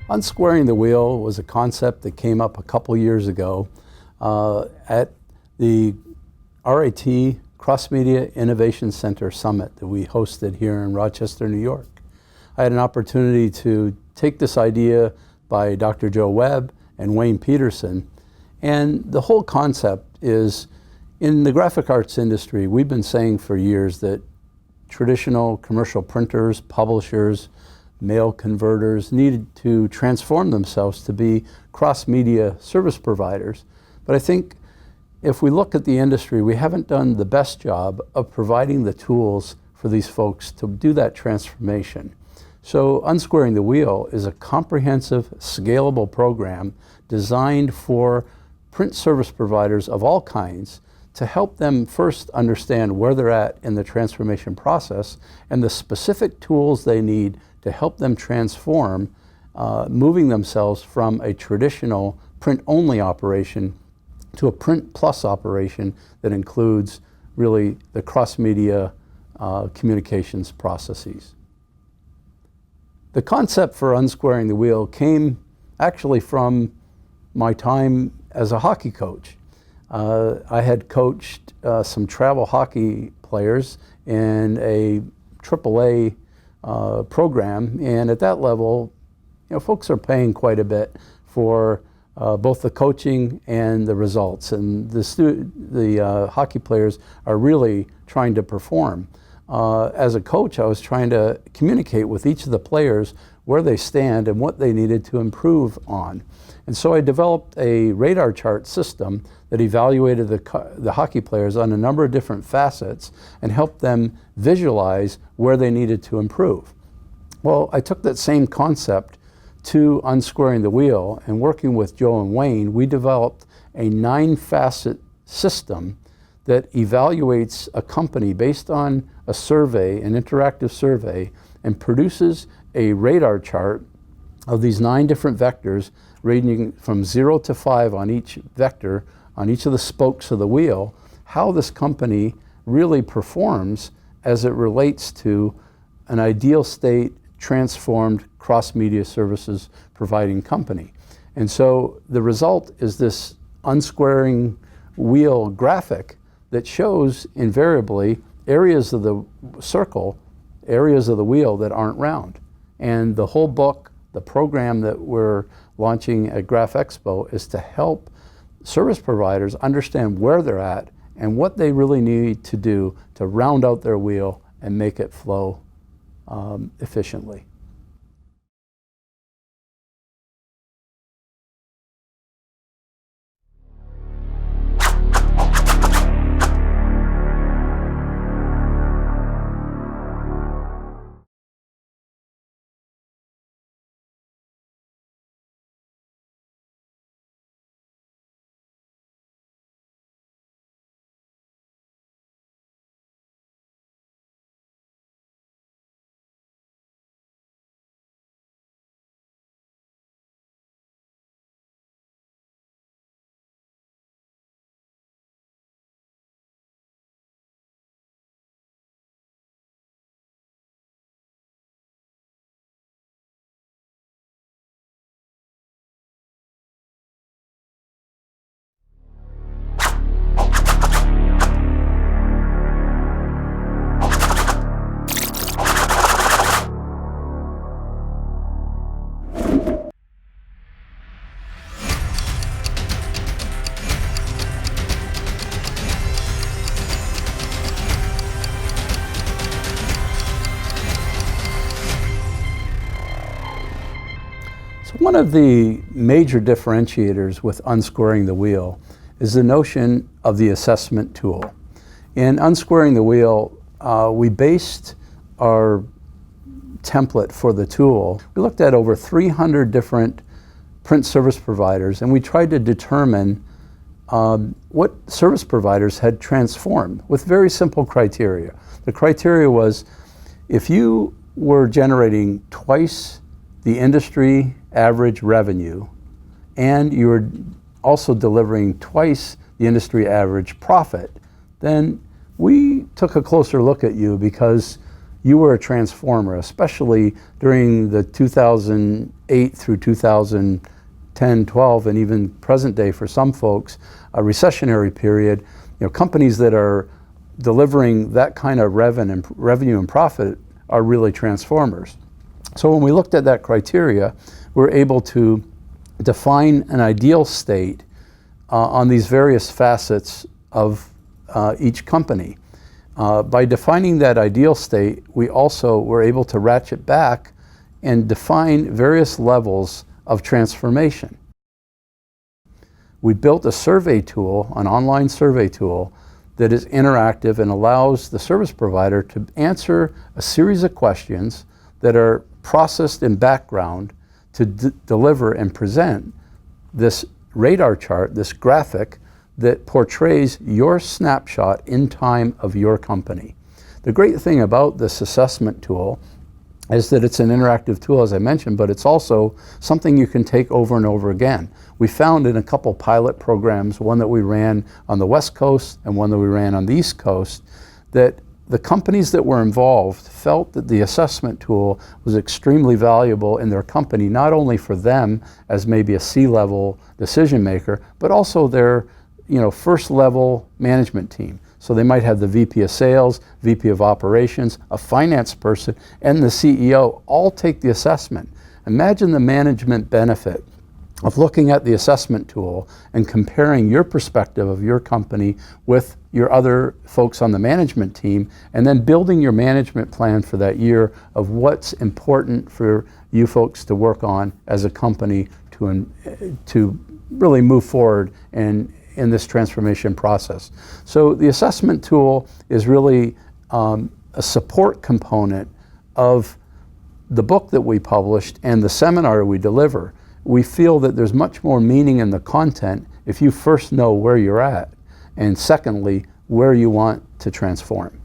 UnSquaring the Wheel was a concept that came up a couple years ago at the RIT Cross Media Innovation Center Summit that we hosted here in Rochester, New York. I had an opportunity to take this idea by Dr. Joe Webb and Wayne Peterson, and the whole concept is, in the graphic arts industry, we've been saying for years that traditional commercial printers, publishers, mail converters needed to transform themselves to be cross-media service providers. But I think if we look at the industry, we haven't done the best job of providing the tools for these folks to do that transformation. So UnSquaring the Wheel is a comprehensive, scalable program designed for print service providers of all kinds to help them first understand where they're at in the transformation process and the specific tools they need to help them transform, moving themselves from a traditional print-only operation to a print-plus operation that includes really the cross-media communications processes. The concept for UnSquaring the Wheel came actually from my time as a hockey coach. I had coached some travel hockey players in a AAA program, and at that level, folks are paying quite a bit for both the coaching and the results, and the hockey players are really trying to perform. As a coach, I was trying to communicate with each of the players where they stand and what they needed to improve on. And so I developed a radar chart system that evaluated the hockey players on a number of different facets and helped them visualize where they needed to improve. Well, I took that same concept to UnSquaring the Wheel, and working with Joe and Wayne, we developed a 9-facet system that evaluates a company based on a survey, an interactive survey, and produces a radar chart of these 9 different vectors ranging from 0 to 5 on each vector, on each of the spokes of the wheel, how this company really performs as it relates to an ideal state, transformed cross-media services providing company. And so the result is this unsquaring wheel graphic that shows invariably areas of the circle, areas of the wheel that aren't round. And the whole book, the program that we're launching at Graph Expo, is to help service providers understand where they're at and what they really need to do to round out their wheel and make it flow efficiently. One of the major differentiators with UnSquaring the Wheel is the notion of the assessment tool. In UnSquaring the Wheel, we based our template for the tool. We looked at over 300 different print service providers, and we tried to determine what service providers had transformed with very simple criteria. The criteria was, if you were generating twice the industry average revenue, and you were also delivering twice the industry average profit, then we took a closer look at you because you were a transformer, especially during the 2008 through 2010, 12, and even present day for some folks, a recessionary period. Companies that are delivering that kind of revenue and profit are really transformers. So when we looked at that criteria, we're able to define an ideal state on these various facets of each company. By defining that ideal state, we also were able to ratchet back and define various levels of transformation. We built a survey tool, an online survey tool, that is interactive and allows the service provider to answer a series of questions that are processed in background to deliver and present this radar chart, this graphic that portrays your snapshot in time of your company. The great thing about this assessment tool is that it's an interactive tool, as I mentioned, but it's also something you can take over and over again. We found in a couple pilot programs, one that we ran on the West Coast and one that we ran on the East Coast, that the companies that were involved felt that the assessment tool was extremely valuable in their company, not only for them as maybe a C-level decision maker, but also their first level management team. So they might have the VP of sales, VP of operations, a finance person, and the CEO all take the assessment. Imagine the management benefit of looking at the assessment tool and comparing your perspective of your company with your other folks on the management team, and then building your management plan for that year of what's important for you folks to work on as a company to really move forward in this transformation process. So the assessment tool is really a support component of the book that we published and the seminar we deliver. We feel that there's much more meaning in the content if you first know where you're at, and secondly, where you want to transform.